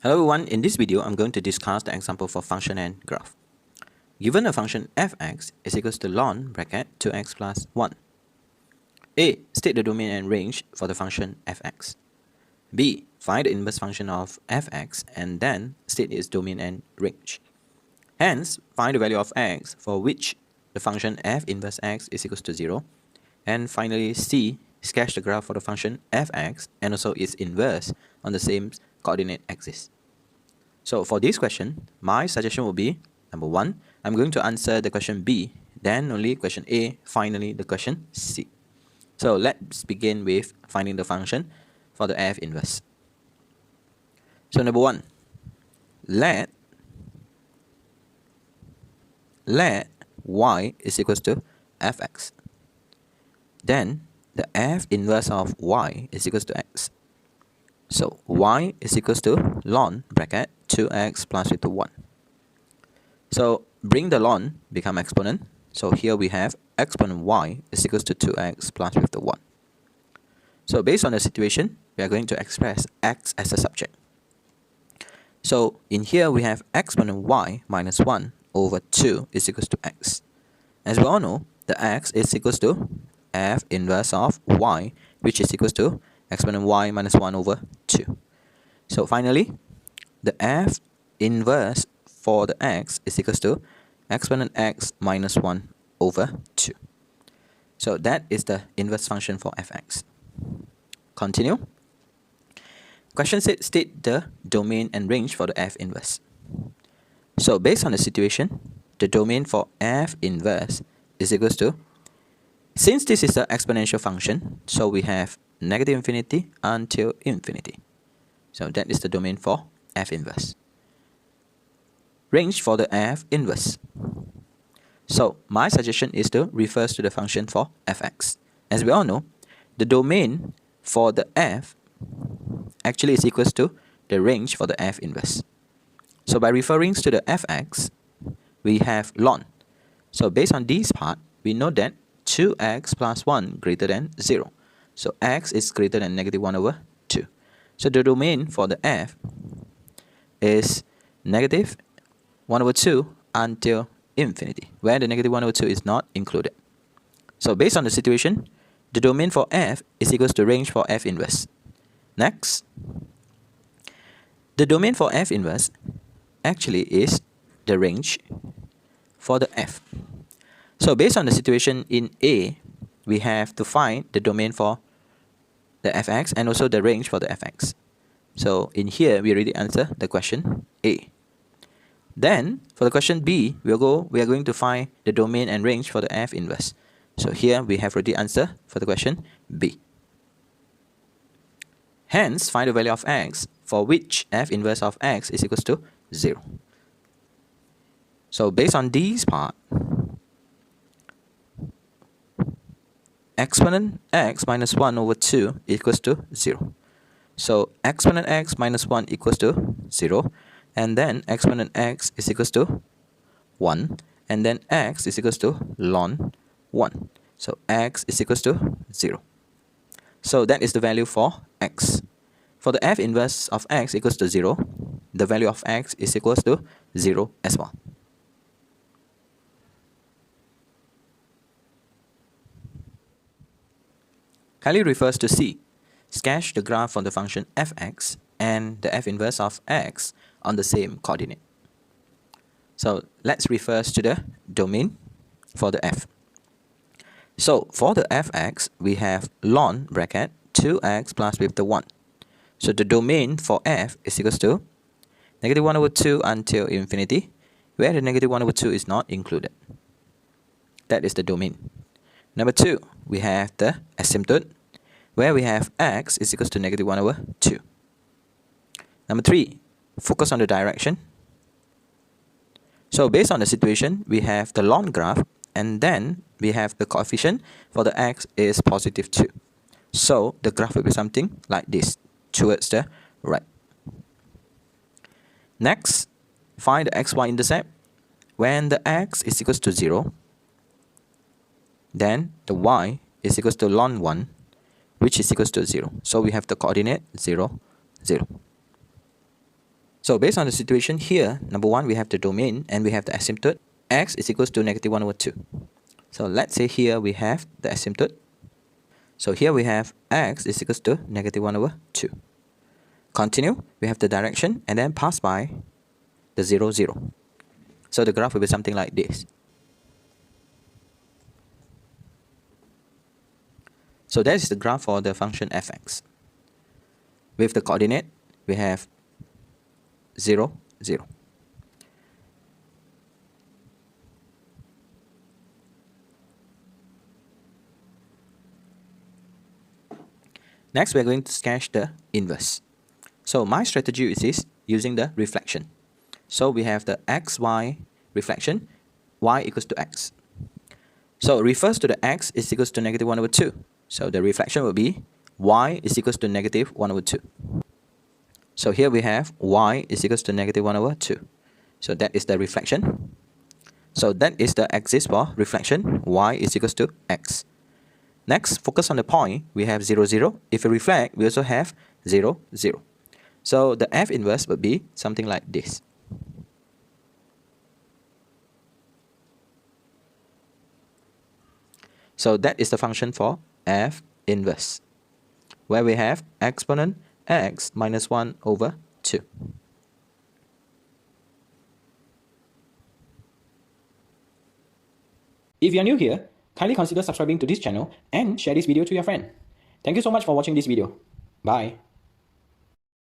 Hello everyone, in this video I'm going to discuss the example for function and graph. Given a function fx is equals to ln bracket 2x plus 1. A. State the domain and range for the function fx. B. Find the inverse function of fx and then state its domain and range. Hence, find the value of x for which the function f inverse x is equals to 0. And finally, C. Sketch the graph for the function fx and also its inverse on the same coordinate axis. So for this question, my suggestion will be, number 1, I'm going to answer the question B, then only question A, finally the question C. So let's begin with finding the function for the f inverse. So number 1, let y is equals to fx. Then the f inverse of y is equals to x. So y is equals to ln bracket 2x plus with the 1. So bring the ln become exponent. So here we have exponent y is equals to 2x plus with the 1. So based on the situation, we are going to express x as a subject. So in here we have exponent y minus 1 over 2 is equals to x. As we all know, the x is equals to f inverse of y, which is equals to exponent y minus 1 over 2. So finally, the f inverse for the x is equals to exponent x minus 1 over 2. So that is the inverse function for fx. Continue. Question said state the domain and range for the f inverse. So based on the situation, the domain for f inverse is equals to, since this is an exponential function, so we have negative infinity until infinity. So that is the domain for f inverse. Range for the f inverse. So my suggestion is to refer to the function for fx. As we all know, the domain for the f actually is equals to the range for the f inverse. So by referring to the fx, we have ln. So based on this part, we know that 2x plus 1 greater than 0. So x is greater than negative 1 over 2. So the domain for the f is negative 1 over 2 until infinity, where the negative 1 over 2 is not included. So based on the situation, the domain for f is equals to range for f inverse. Next, the domain for f inverse actually is the range for the f. So based on the situation in A, we have to find the domain for the fx and also the range for the fx. So in here, we already answer the question A. Then for the question B, we are going to find the domain and range for the f inverse. So here we have already answered for the question B. Hence, find the value of x for which f inverse of x is equals to 0. So based on this part, exponent x minus 1 over 2 equals to 0. So exponent x minus 1 equals to 0. And then exponent x is equals to 1. And then x is equals to ln 1. So x is equals to 0. So that is the value for x. For the f inverse of x equals to 0, the value of x is equals to 0 as well. Kindly refers to C. Sketch the graph for the function fx and the f inverse of x on the same coordinate. So let's refer to the domain for the f. So for the fx, we have ln bracket 2x plus with the 1. So the domain for f is equals to negative 1 over 2 until infinity, where the negative 1 over 2 is not included. That is the domain. Number 2, we have the asymptote, where we have x is equals to negative 1 over 2. Number 3, focus on the direction. So based on the situation, we have the ln graph, and then we have the coefficient for the x is positive 2. So the graph will be something like this, towards the right. Next, find the xy intercept. When the x is equals to 0, then the y is equals to ln 1, which is equals to 0. So we have the coordinate 0, 0. So based on the situation here, number one, we have the domain and we have the asymptote. X is equals to negative 1 over 2. So let's say here we have the asymptote. So here we have x is equals to negative 1 over 2. Continue, we have the direction and then pass by the 0, 0. So the graph will be something like this. So that is the graph for the function fx. With the coordinate, we have 0, 0. Next, we are going to sketch the inverse. So my strategy is this, using the reflection. So we have the xy reflection, y equals to x. So it refers to the x is equals to negative 1 over 2. So the reflection will be y is equals to negative 1 over 2. So here we have y is equals to negative 1 over 2. So that is the reflection. So that is the axis for reflection, y is equals to x. Next, focus on the point, we have 0, 0. If we reflect, we also have 0, 0. So the f inverse would be something like this. So that is the function for f inverse, where we have exponent x minus 1 over 2. If you are new here, kindly consider subscribing to this channel and share this video to your friend. Thank you so much for watching this video. Bye.